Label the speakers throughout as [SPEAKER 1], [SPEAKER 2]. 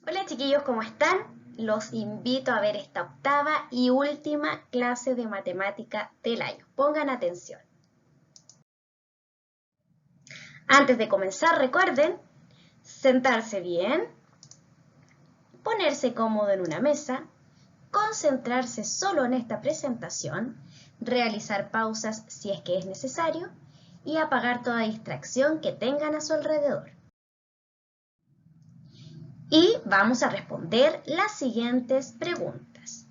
[SPEAKER 1] Hola chiquillos, ¿cómo están? Los invito a ver esta octava y última clase de matemática del año. Pongan atención. Antes de comenzar, recuerden sentarse bien, ponerse cómodo en una mesa, concentrarse solo en esta presentación, realizar pausas si es que es necesario y apagar toda distracción que tengan a su alrededor. Y vamos a responder las siguientes preguntas.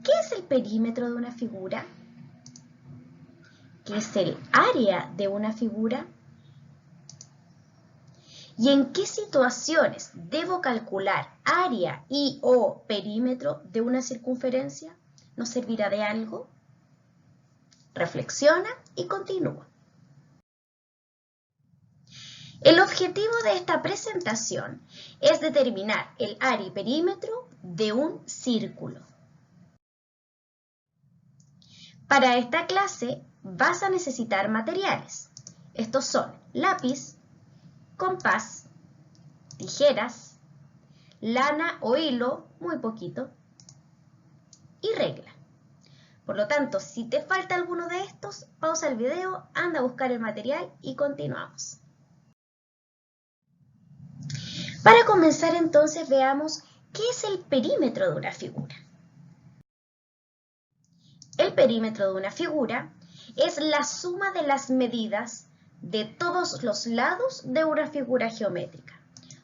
[SPEAKER 1] ¿Qué es el perímetro de una figura? ¿Qué es el área de una figura? ¿Y en qué situaciones debo calcular área y o perímetro de una circunferencia? ¿Nos servirá de algo? Reflexiona y continúa. El objetivo de esta presentación es determinar el área y perímetro de un círculo. Para esta clase vas a necesitar materiales. Estos son lápiz, compás, tijeras, lana o hilo, muy poquito, y regla. Por lo tanto, si te falta alguno de estos, pausa el video, anda a buscar el material y continuamos. Para comenzar entonces veamos qué es el perímetro de una figura. El perímetro de una figura es la suma de las medidas de todos los lados de una figura geométrica.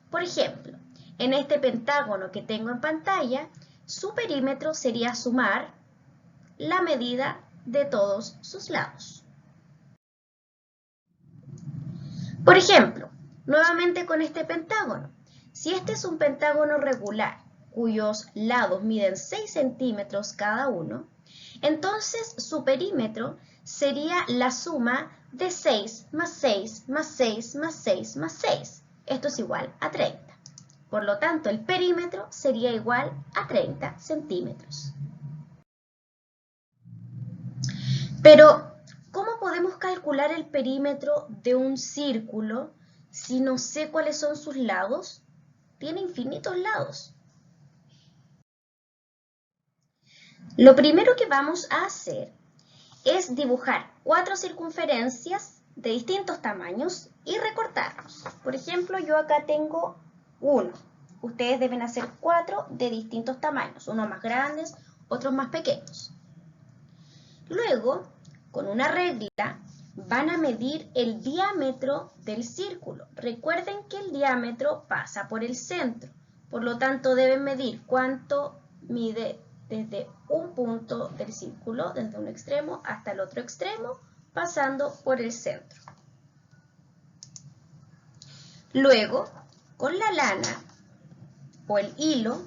[SPEAKER 1] Por ejemplo, en este pentágono que tengo en pantalla, su perímetro sería sumar la medida de todos sus lados. Por ejemplo, nuevamente con este pentágono, si este es un pentágono regular, cuyos lados miden 6 centímetros cada uno, entonces su perímetro sería la suma de 6 más 6 más 6 más 6 más 6. Esto es igual a 30. Por lo tanto, el perímetro sería igual a 30 centímetros. Pero, ¿cómo podemos calcular el perímetro de un círculo si no sé cuáles son sus lados? Tiene infinitos lados. Lo primero que vamos a hacer es dibujar 4 circunferencias de distintos tamaños y recortarlos. Por ejemplo, yo acá tengo 1. Ustedes deben hacer 4 de distintos tamaños, unos más grandes, otros más pequeños. Luego, con una regla, van a medir el diámetro del círculo. Recuerden que el diámetro pasa por el centro, por lo tanto deben medir cuánto mide desde un punto del círculo, desde un extremo hasta el otro extremo, pasando por el centro. Luego, con la lana o el hilo,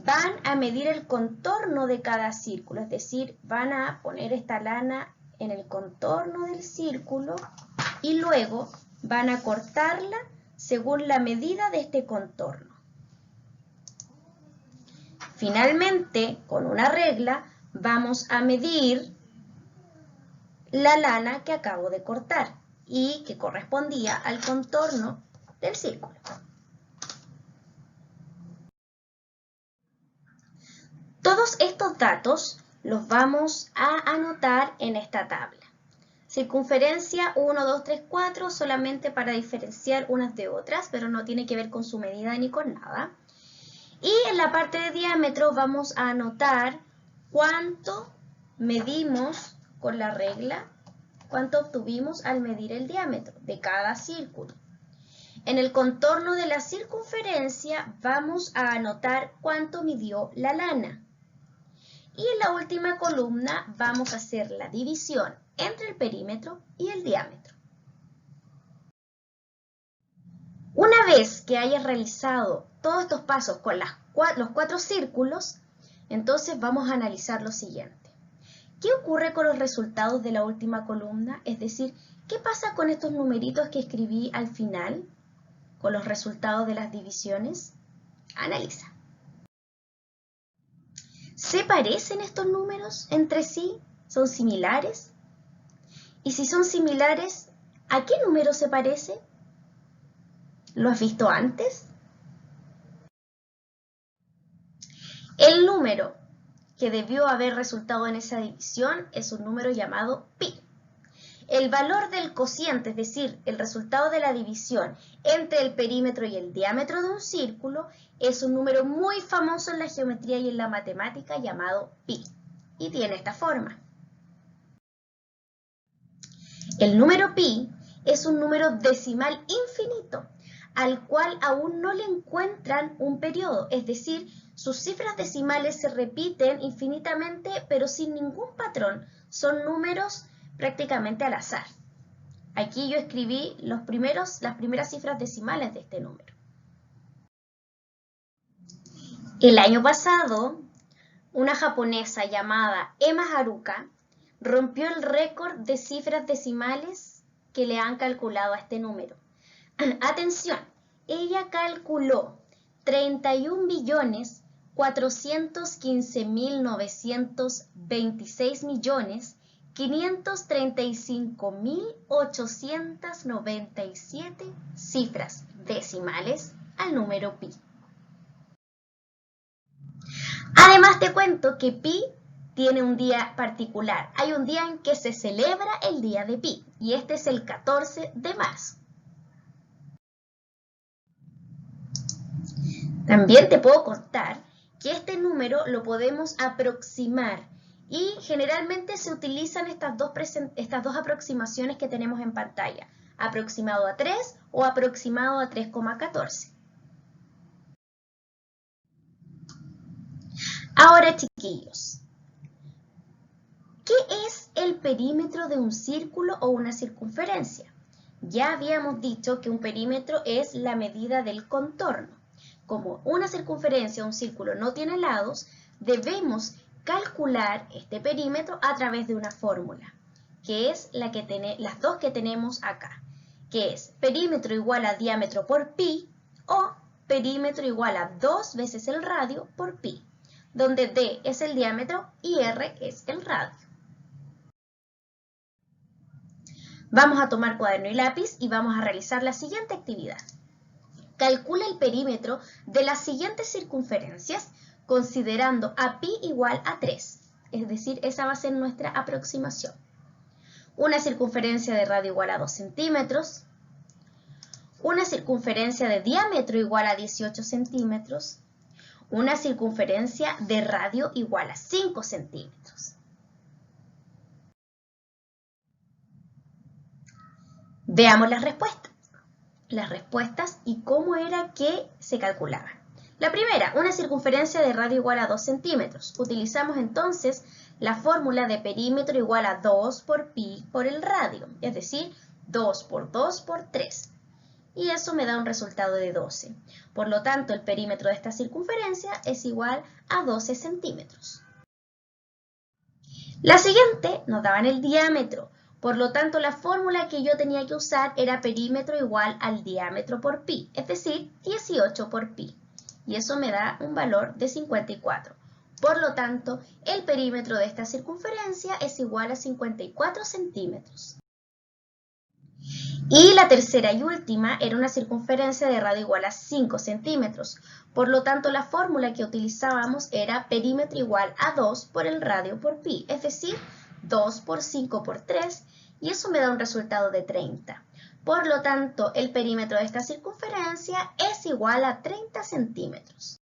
[SPEAKER 1] van a medir el contorno de cada círculo, es decir, van a poner esta lana en el contorno del círculo y luego van a cortarla según la medida de este contorno. Finalmente, con una regla, vamos a medir la lana que acabo de cortar y que correspondía al contorno del círculo. Todos estos datos los vamos a anotar en esta tabla. Circunferencia 1, 2, 3, 4, solamente para diferenciar unas de otras, pero no tiene que ver con su medida ni con nada. Y en la parte de diámetro vamos a anotar cuánto medimos con la regla, cuánto obtuvimos al medir el diámetro de cada círculo. En el contorno de la circunferencia vamos a anotar cuánto midió la lana. Y en la última columna vamos a hacer la división entre el perímetro y el diámetro. Una vez que hayas realizado todos estos pasos con los 4 círculos, entonces vamos a analizar lo siguiente. ¿Qué ocurre con los resultados de la última columna? Es decir, ¿qué pasa con estos numeritos que escribí al final? Con los resultados de las divisiones. Analiza. ¿Se parecen estos números entre sí? ¿Son similares? Y si son similares, ¿a qué número se parece? ¿Lo has visto antes? El número que debió haber resultado en esa división es un número llamado pi. El valor del cociente, es decir, el resultado de la división entre el perímetro y el diámetro de un círculo, es un número muy famoso en la geometría y en la matemática llamado pi. Y tiene esta forma. El número pi es un número decimal infinito, al cual aún no le encuentran un periodo, es decir, sus cifras decimales se repiten infinitamente, pero sin ningún patrón. Son números prácticamente al azar. Aquí yo escribí las primeras cifras decimales de este número. El año pasado, una japonesa llamada Emma Haruka rompió el récord de cifras decimales que le han calculado a este número. Atención, ella calculó 31.415.926.535.897 cifras decimales al número pi. Además te cuento que pi tiene un día particular. Hay un día en que se celebra el día de pi y este es el 14 de marzo. También te puedo contar que este número lo podemos aproximar y generalmente se utilizan estas dos aproximaciones que tenemos en pantalla, aproximado a 3 o aproximado a 3,14. Ahora, chiquillos, ¿qué es el perímetro de un círculo o una circunferencia? Ya habíamos dicho que un perímetro es la medida del contorno. Como una circunferencia o un círculo no tiene lados, debemos calcular este perímetro a través de una fórmula, que es las dos que tenemos acá, que es perímetro igual a diámetro por pi o perímetro igual a 2 veces el radio por pi, donde d es el diámetro y r es el radio. Vamos a tomar cuaderno y lápiz y vamos a realizar la siguiente actividad. Calcula el perímetro de las siguientes circunferencias considerando a pi igual a 3. Es decir, esa va a ser nuestra aproximación. Una circunferencia de radio igual a 2 centímetros. Una circunferencia de diámetro igual a 18 centímetros. Una circunferencia de radio igual a 5 centímetros. Veamos las respuestas y cómo era que se calculaban. La primera, una circunferencia de radio igual a 2 centímetros. Utilizamos entonces la fórmula de perímetro igual a 2 por pi por el radio, es decir, 2 por 2 por 3. Y eso me da un resultado de 12. Por lo tanto, el perímetro de esta circunferencia es igual a 12 centímetros. La siguiente nos daban el diámetro. Por lo tanto, la fórmula que yo tenía que usar era perímetro igual al diámetro por pi, es decir, 18 por pi. Y eso me da un valor de 54. Por lo tanto, el perímetro de esta circunferencia es igual a 54 centímetros. Y la tercera y última era una circunferencia de radio igual a 5 centímetros. Por lo tanto, la fórmula que utilizábamos era perímetro igual a 2 por el radio por pi, es decir, 2 por 5 por 3, y eso me da un resultado de 30. Por lo tanto, el perímetro de esta circunferencia es igual a 30 centímetros.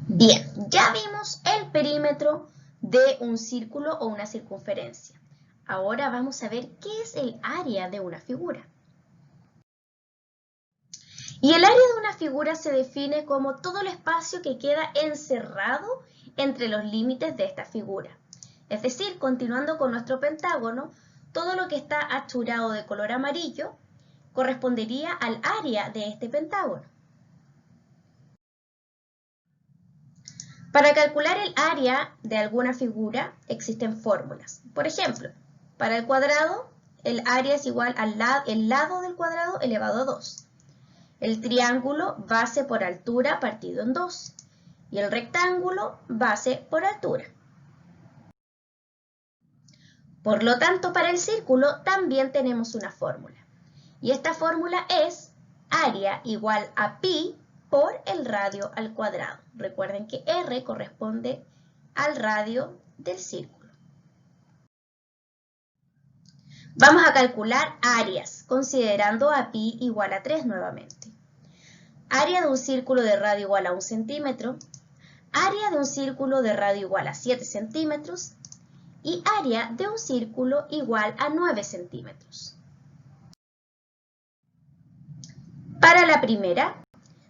[SPEAKER 1] Bien, ya vimos el perímetro de un círculo o una circunferencia. Ahora vamos a ver qué es el área de una figura. Y el área de una figura se define como todo el espacio que queda encerrado entre los límites de esta figura. Es decir, continuando con nuestro pentágono, todo lo que está achurado de color amarillo correspondería al área de este pentágono. Para calcular el área de alguna figura existen fórmulas. Por ejemplo, para el cuadrado, el área es igual al lado del cuadrado elevado a 2. El triángulo, base por altura partido en 2. Y el rectángulo, base por altura. Por lo tanto, para el círculo también tenemos una fórmula. Y esta fórmula es área igual a pi por el radio al cuadrado. Recuerden que R corresponde al radio del círculo. Vamos a calcular áreas, considerando a pi igual a 3 nuevamente. Área de un círculo de radio igual a 1 centímetro, área de un círculo de radio igual a 7 centímetros y área de un círculo igual a 9 centímetros. Para la primera,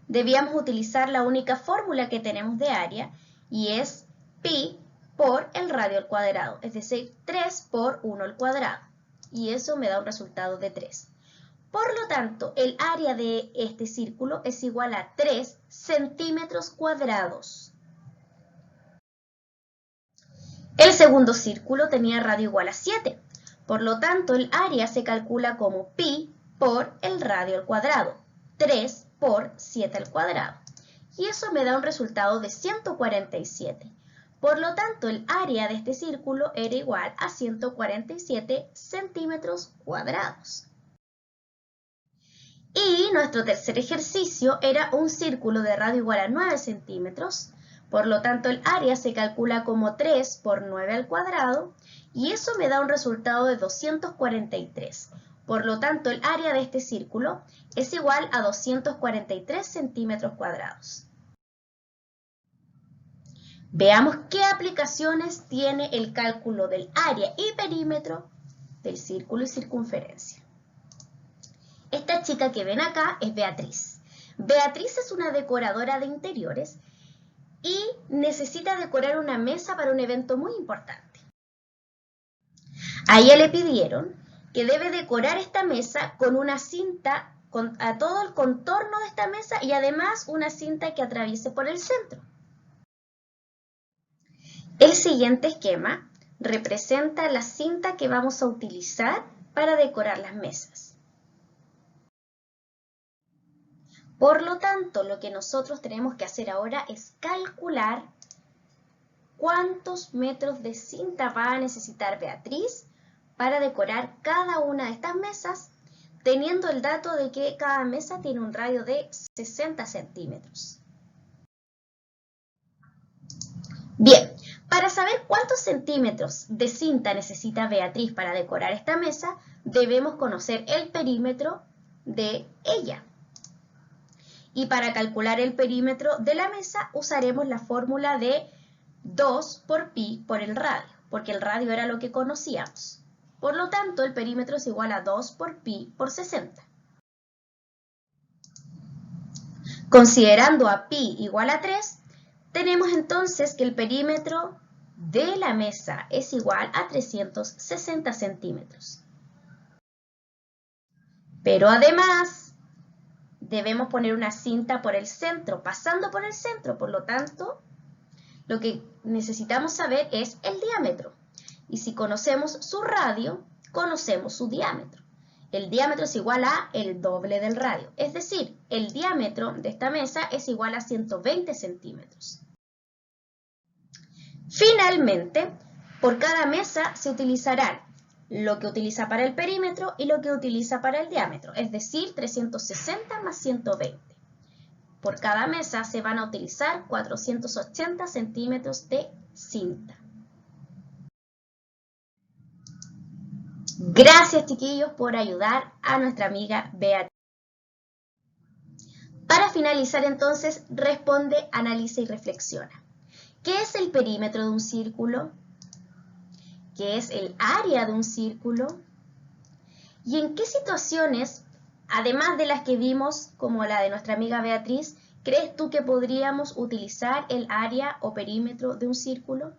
[SPEAKER 1] debíamos utilizar la única fórmula que tenemos de área y es pi por el radio al cuadrado, es decir, 3 por 1 al cuadrado. Y eso me da un resultado de 3. Por lo tanto, el área de este círculo es igual a 3 centímetros cuadrados. El segundo círculo tenía radio igual a 7. Por lo tanto, el área se calcula como pi por el radio al cuadrado, 3 por 7 al cuadrado. Y eso me da un resultado de 147. Por lo tanto, el área de este círculo era igual a 147 centímetros cuadrados. Y nuestro tercer ejercicio era un círculo de radio igual a 9 centímetros. Por lo tanto, el área se calcula como 3 por 9 al cuadrado y eso me da un resultado de 243. Por lo tanto, el área de este círculo es igual a 243 centímetros cuadrados. Veamos qué aplicaciones tiene el cálculo del área y perímetro del círculo y circunferencia. Esta chica que ven acá es Beatriz. Beatriz es una decoradora de interiores y necesita decorar una mesa para un evento muy importante. A ella le pidieron que debe decorar esta mesa con una cinta a todo el contorno de esta mesa y además una cinta que atraviese por el centro. El siguiente esquema representa la cinta que vamos a utilizar para decorar las mesas. Por lo tanto, lo que nosotros tenemos que hacer ahora es calcular cuántos metros de cinta va a necesitar Beatriz para decorar cada una de estas mesas, teniendo el dato de que cada mesa tiene un radio de 60 centímetros. Bien, para saber cuántos centímetros de cinta necesita Beatriz para decorar esta mesa, debemos conocer el perímetro de ella. Y para calcular el perímetro de la mesa usaremos la fórmula de 2 por pi por el radio, porque el radio era lo que conocíamos. Por lo tanto, el perímetro es igual a 2 por pi por 60. Considerando a pi igual a 3, tenemos entonces que el perímetro de la mesa es igual a 360 centímetros. Pero además, debemos poner una cinta por el centro, pasando por el centro. Por lo tanto, lo que necesitamos saber es el diámetro. Y si conocemos su radio, conocemos su diámetro. El diámetro es igual a el doble del radio. Es decir, el diámetro de esta mesa es igual a 120 centímetros. Finalmente, por cada mesa se utilizarán lo que utiliza para el perímetro y lo que utiliza para el diámetro, es decir, 360 más 120. Por cada mesa se van a utilizar 480 centímetros de cinta. Gracias, chiquillos, por ayudar a nuestra amiga Beatriz. Para finalizar, entonces, responde, analiza y reflexiona. ¿Qué es el perímetro de un círculo? ¿Qué es el área de un círculo? ¿Y en qué situaciones, además de las que vimos, como la de nuestra amiga Beatriz, crees tú que podríamos utilizar el área o perímetro de un círculo?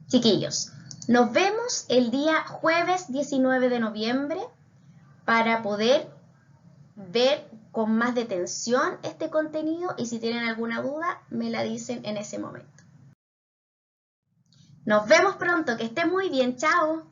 [SPEAKER 1] Chiquillos, nos vemos el día jueves 19 de noviembre para poder ver con más detención este contenido y si tienen alguna duda me la dicen en ese momento. Nos vemos pronto, que estén muy bien, chao.